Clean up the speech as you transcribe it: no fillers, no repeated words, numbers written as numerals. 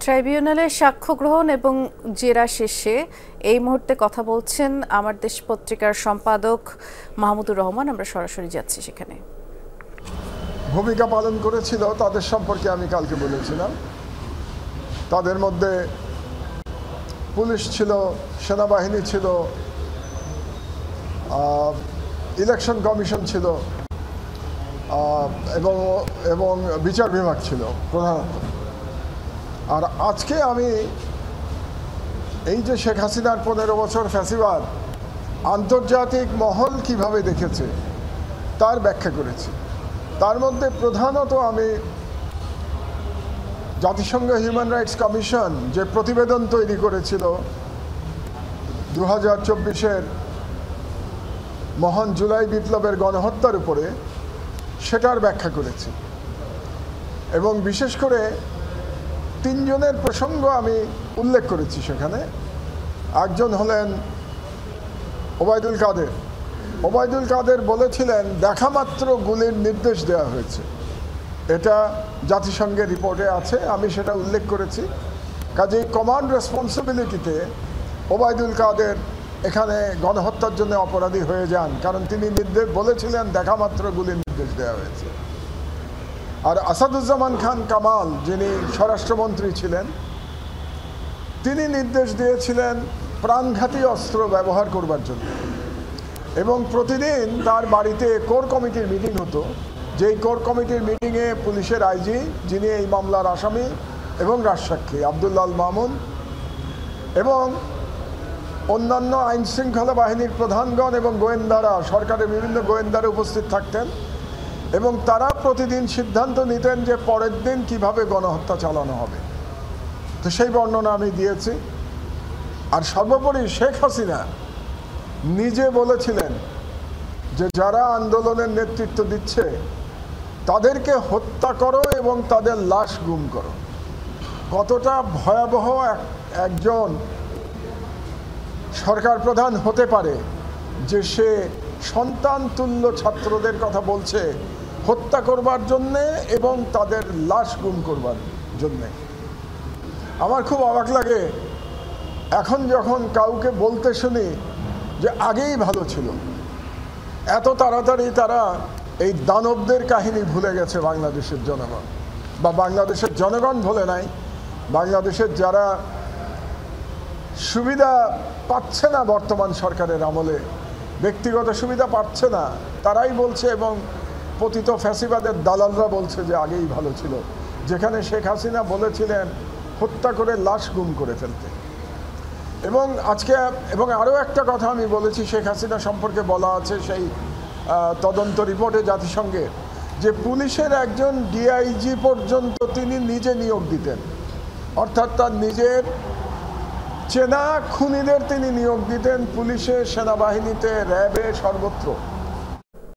ট্রাইব্যুনালে সাক্ষ্য গ্রহণ এবং জেরা শেষে এই মুহূর্তে কথা বলছেন আমার দেশ পত্রিকার সম্পাদক মাহমুদুর রহমান। আমরা সরাসরি যাচ্ছি সেখানে। ভূমিকা পালন করেছিল তাদের সম্পর্কে আমি কালকে বলেছিলাম। তাদের মধ্যে পুলিশ ছিল, সেনাবাহিনী ছিল, ইলেকশন কমিশন ছিল এবং বিচার বিভাগ ছিল প্রধানত। আর আজকে আমি এই যে শেখ হাসিনার 15 বছর ফ্যাসিবাদ আন্তর্জাতিক মহল কিভাবে দেখেছে তার ব্যাখ্যা করেছি। তার মধ্যে প্রধানত আমি জাতিসংঘ হিউম্যান রাইটস কমিশন যে প্রতিবেদন তৈরি করেছিল 2024-এর মহান জুলাই বিপ্লবের গণহত্যার উপরে, সেটার ব্যাখ্যা করেছি। এবং বিশেষ করে 3 জনের প্রসঙ্গ আমি উল্লেখ করেছি সেখানে। একজন হলেন ওবায়দুল কাদের। ওবায়দুল কাদের বলেছিলেন দেখামাত্র গুলির নির্দেশ দেওয়া হয়েছে, এটা জাতিসংঘের রিপোর্টে আছে, আমি সেটা উল্লেখ করেছি। কাজেই কমান্ড রেসপন্সিবিলিটিতে ওবায়দুল কাদের এখানে গণহত্যার জন্য অপরাধী হয়ে যান, কারণ তিনি বলেছিলেন দেখামাত্র গুলির নির্দেশ দেওয়া হয়েছে। আর আসাদুজ্জামান খান কামাল, যিনি স্বরাষ্ট্রমন্ত্রী ছিলেন, তিনি নির্দেশ দিয়েছিলেন প্রাণঘাতী অস্ত্র ব্যবহার করবার জন্য। এবং প্রতিদিন তার বাড়িতে কোর কমিটির মিটিং হতো, যেই কোর কমিটির মিটিংয়ে পুলিশের আইজি, যিনি এই মামলার আসামি এবং রাজসাক্ষী, আব্দুল্লাহ মামুন এবং অন্যান্য আইন শৃঙ্খলা বাহিনীর প্রধানগণ এবং গোয়েন্দারা, সরকারের বিভিন্ন গোয়েন্দারা উপস্থিত থাকতেন এবং তারা প্রতিদিন সিদ্ধান্ত নিতেন যে পরের দিন কিভাবে গণহত্যা চালানো হবে। তো সেই বর্ণনা আমি দিয়েছি। আর সর্বোপরি শেখ হাসিনা নিজে বলেছিলেন যে যারা আন্দোলনের নেতৃত্ব দিচ্ছে তাদেরকে হত্যা করো এবং তাদের লাশ গুম করো। কতটা ভয়াবহ একজন সরকার প্রধান হতে পারে যে সে সন্তান তুল্য ছাত্রদের কথা বলছে হত্যা করবার জন্যে এবং তাদের লাশ গুম করবার জন্যে। আমার খুব অবাক লাগে এখন যখন কাউকে বলতে শুনি যে আগেই ভালো ছিল। এত তাড়াতাড়ি তারা এই দানবদের কাহিনী ভুলে গেছে বাংলাদেশের জনগণ, বা বাংলাদেশের জনগণ ভুলে নাই, বাংলাদেশের যারা সুবিধা পাচ্ছে না বর্তমান সরকারের আমলে, ব্যক্তিগত সুবিধা পাচ্ছে না, তারাই বলছে এবং পতিত ফ্যাসিবাদের দালালরা বলছে যে আগেই ভালো ছিল, যেখানে শেখ হাসিনা বলেছিলেন হত্যা করে লাশ গুম করে ফেলতে। এবং আজকে এবং আরও একটা কথা আমি বলেছি শেখ হাসিনা সম্পর্কে বলা আছে সেই তদন্ত রিপোর্টে জাতিসংঘের, যে পুলিশের একজন ডিআইজি পর্যন্ত তিনি নিজে নিয়োগ দিতেন, অর্থাৎ তার নিজের চেনা খুনিদের তিনি নিয়োগ দিতেন পুলিশে, সেনাবাহিনীতে, র্যাবে, সর্বত্র।